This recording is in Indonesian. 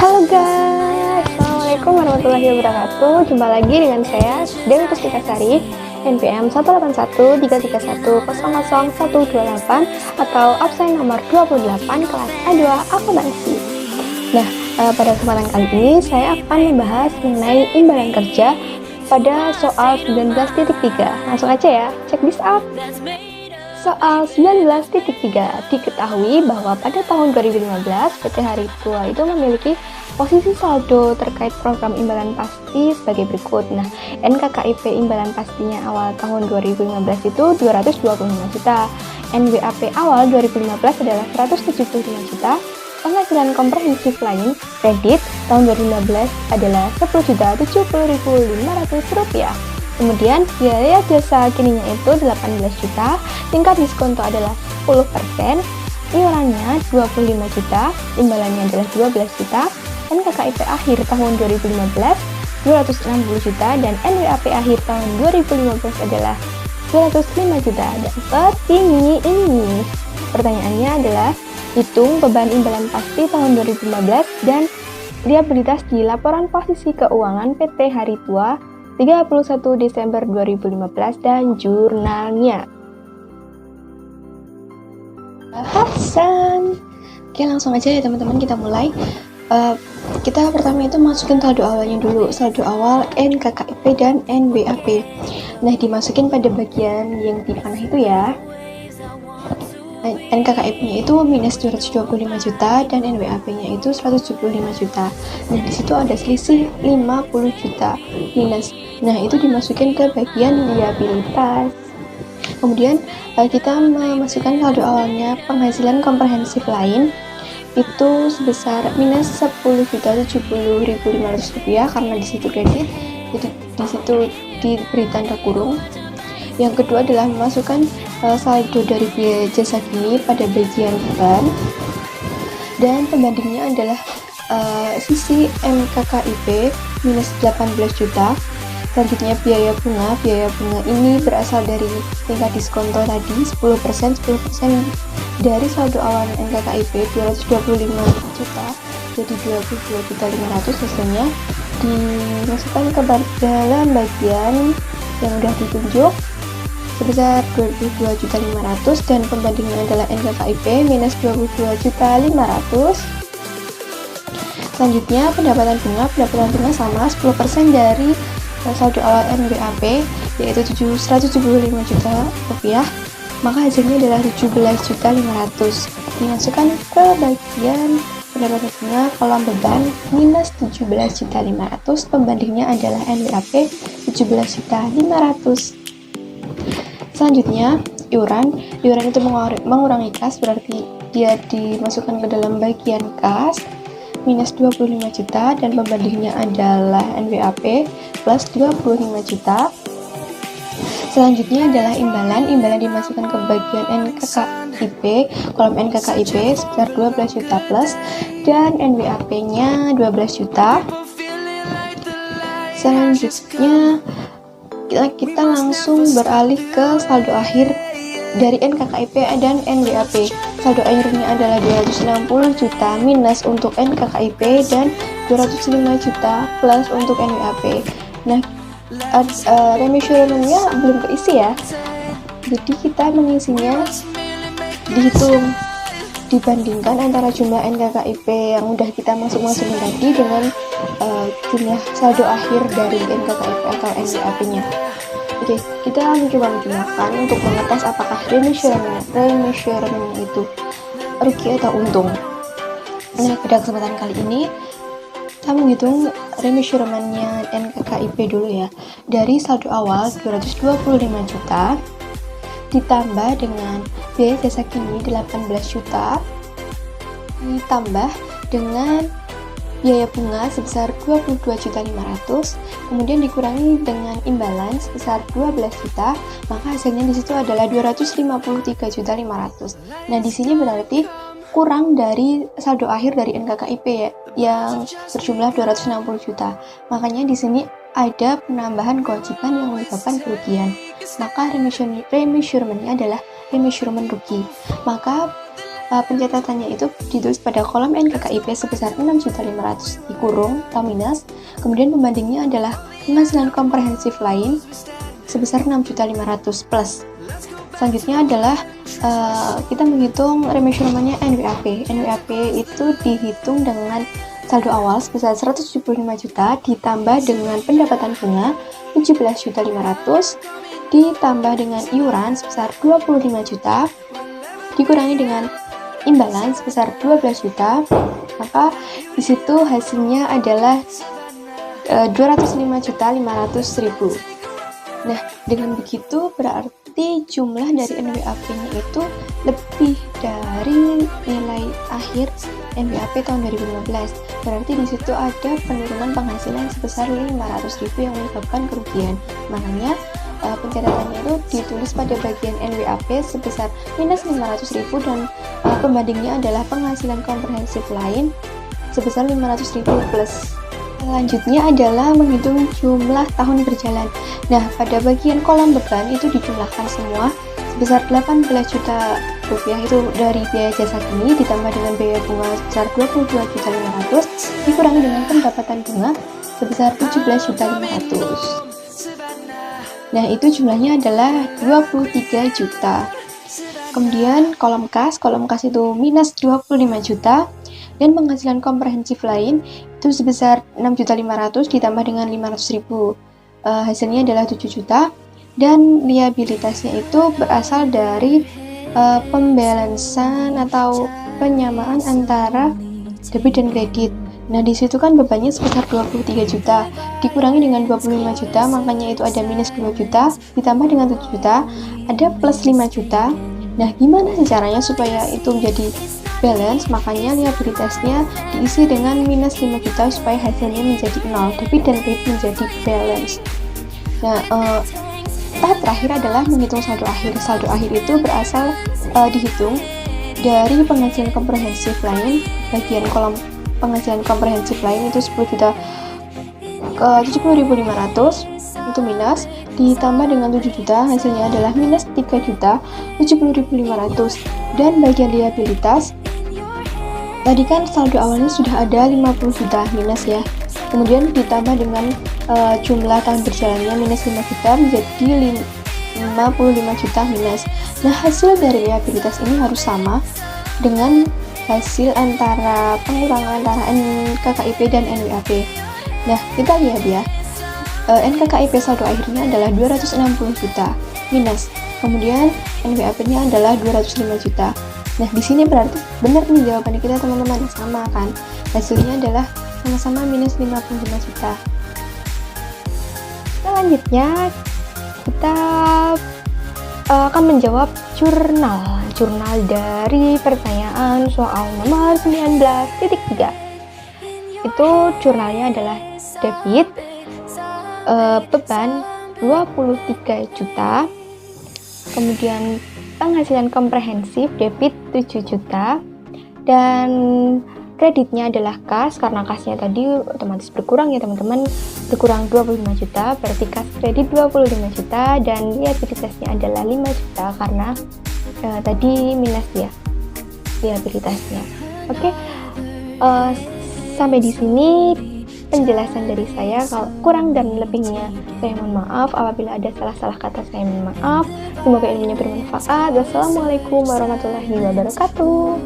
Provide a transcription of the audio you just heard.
Halo guys, Assalamualaikum warahmatullahi wabarakatuh. Jumpa lagi dengan saya, Dewi Pustikasari, NPM 18133100128 atau absen nomor 28 kelas A2 akuntansi. Nah, pada kesempatan kali ini saya akan membahas mengenai imbalan kerja pada soal 19.3. Langsung aja ya, check this out. Soal 19.3, diketahui bahwa pada tahun 2015 PT Hari Tua itu memiliki posisi saldo terkait program imbalan pasti sebagai berikut. Nah, NKKIP imbalan pastinya awal tahun 2015 itu 225 juta, NWAP awal 2015 adalah 175 juta, penghasilan komprehensif lain kredit tahun 2015 adalah 10.070.500 rupiah. Kemudian biaya jasa kininya itu 18 juta, tingkat diskonto adalah 10%, iurannya 25 juta, imbalannya adalah 12 juta, NKKIP akhir tahun 2015 260 juta, dan NWAP akhir tahun 2015 adalah 205 juta. Dan seperti ini. Pertanyaannya adalah, hitung beban imbalan pasti tahun 2015 dan liabilitas di laporan posisi keuangan PT Hari Tua 31 Desember 2015 dan jurnalnya. Bahasan. Oke, langsung aja ya teman-teman, kita mulai. Kita pertama itu masukin saldo awalnya dulu, saldo awal NKKIP dan NWAP. Nah, dimasukin pada bagian yang di panah itu ya. NKKIP-nya itu minus 225 juta dan NWAP-nya itu 175 juta. Nah, di situ ada selisih 50 juta minus. Nah, itu dimasukin ke bagian liabilitas. Kemudian kita memasukkan saldo awalnya penghasilan komprehensif lain itu sebesar minus 10.070.500 rupiah karena di situ kredit, jadi di situ diberi tanda kurung. Yang kedua adalah memasukkan saldo dari biaya jasa kini pada bagian beban, dan pembandingnya adalah sisi NKKIP minus 18 juta. Selanjutnya biaya bunga ini berasal dari tingkat diskonto tadi 10% dari saldo awal NKKIP 225 juta, jadi 22.500. Hasilnya dimasukkan ke dalam bagian yang sudah ditunjuk sebesar 22.500, dan pembandingnya adalah NKKIP minus 22.500. Selanjutnya pendapatan bunga sama 10% dari saldo awal NWAP yaitu 175 juta rupiah, maka hasilnya adalah 17.500. Dimasukkan ke bagian pendapatan bunga kolom beban minus 17.500, pembandingnya adalah NWAP 17.500. Selanjutnya iuran itu mengurangi kas, berarti dia dimasukkan ke dalam bagian kas minus 25 juta, dan pembandingnya adalah NWAP plus 25 juta. Selanjutnya adalah imbalan dimasukkan ke bagian NKKIP, kolom NKKIP sebesar 12 juta plus, dan NWAP-nya 12 juta. Selanjutnya kita langsung beralih ke saldo akhir dari NKKIP dan NWAP. Saldo akhirnya adalah 260 juta minus untuk NKKIP dan 205 juta plus untuk NWAP. Nah, remeasurement-nya belum keisi ya, jadi kita mengisinya dihitung, dibandingkan antara jumlah NKKIP yang udah kita masukin tadi dengan jumlah saldo akhir dari NKKIP atau NWAP-nya. Oke, kita mencoba menjumlahkan untuk mengetes apakah remeasurement itu rugi atau untung. Nah, pada kesempatan kali ini kita menghitung remeasurement-nya NKKIP dulu ya. Dari saldo awal 225 juta ditambah dengan biaya jasa kini 18 juta ditambah dengan biaya bunga sebesar 22.500, kemudian dikurangi dengan imbalan sebesar 12 juta, maka hasilnya di situ adalah 253.500. Nah, di sini berarti kurang dari saldo akhir dari NKKIP ya, yang berjumlah 260 juta. Makanya di sini ada penambahan kewajiban yang menyebabkan kerugian. Maka remeasurement-nya adalah remeasurement rugi. Maka pencatatannya itu ditulis pada kolom NKKIP sebesar 6.500.000 dikurung atau minus. Kemudian pembandingnya adalah penghasilan komprehensif lain sebesar 6.500.000 plus. Selanjutnya adalah kita menghitung remeasurement-nya NWAP. NWAP itu dihitung dengan saldo awal sebesar 175 juta ditambah dengan pendapatan bunga 17.500.000 ditambah dengan iuran sebesar 25 juta dikurangi dengan imbalan sebesar 12 juta, maka disitu hasilnya adalah 205.500.000. Nah, dengan begitu berarti jumlah dari NWAP-nya itu lebih dari nilai akhir NWAP tahun 2015. Berarti di situ ada penurunan penghasilan sebesar 500.000 yang menyebabkan kerugian. Makanya pencatatannya itu ditulis pada bagian NWAP sebesar minus 500.000 dan pembandingnya adalah penghasilan komprehensif lain sebesar 500.000 plus. Selanjutnya adalah menghitung jumlah tahun berjalan. Nah, pada bagian kolom beban itu dijumlahkan semua sebesar 18 juta rupiah itu dari biaya jasa kini ditambah dengan biaya bunga sebesar 22.500.000 dikurangi dengan pendapatan bunga sebesar 17.500.000. Nah, itu jumlahnya adalah 23 juta. Kemudian kolom kas itu minus 25 juta dan penghasilan komprehensif lain itu sebesar 6.500.000 ditambah dengan 500.000. Hasilnya adalah 7 juta dan liabilitasnya itu berasal dari pembalansan atau penyamaan antara debit dan kredit. Nah, di situ kan bebannya sebesar 23 juta dikurangi dengan 25 juta, makanya itu ada minus 2 juta ditambah dengan 7 juta ada plus 5 juta. Nah, gimana sih caranya supaya itu menjadi balance? Makanya liabilitasnya diisi dengan minus 5 juta supaya hasilnya menjadi 0, debit dan kredit menjadi balance. Nah, tahap terakhir adalah menghitung saldo akhir. Saldo akhir itu berasal dihitung dari penghasilan komprehensif lain. Bagian kolom penghasilan komprehensif lain itu 10 juta ke 70.500 itu minus ditambah dengan 7 juta, hasilnya adalah minus 3 juta 70.500. Dan bagian liabilitas tadi kan saldo awalnya sudah ada 50 juta minus ya, kemudian ditambah dengan jumlah tahun berjalannya minus 5 juta menjadi 55 juta minus. Nah, hasil dari liabilitas ini harus sama dengan hasil antara pengurangan antara NKKIP dan NWAP. Nah, kita lihat ya, NKKIP saldo akhirnya adalah 260 juta minus, kemudian NWAP-nya adalah 205 juta. Nah, di sini berarti benar nih jawaban kita teman-teman, sama kan? Hasilnya adalah sama-sama minus 55 juta. Selanjutnya kita akan menjawab jurnal dari pertanyaan soal nomor 19.3. Itu jurnalnya adalah debit beban 23 juta, kemudian penghasilan komprehensif debit 7 juta, dan kreditnya adalah kas, karena kasnya tadi otomatis berkurang ya teman-teman, berkurang 25 juta, berarti kas kredit 25 juta, dan liabilitasnya adalah 5 juta karena tadi minus ya liabilitasnya. Oke, sampai di sini penjelasan dari saya. Kalau kurang dan lebihnya saya mohon maaf. Apabila ada salah-salah kata saya mohon maaf. Semoga ilmunya bermanfaat. Wassalamualaikum warahmatullahi wabarakatuh.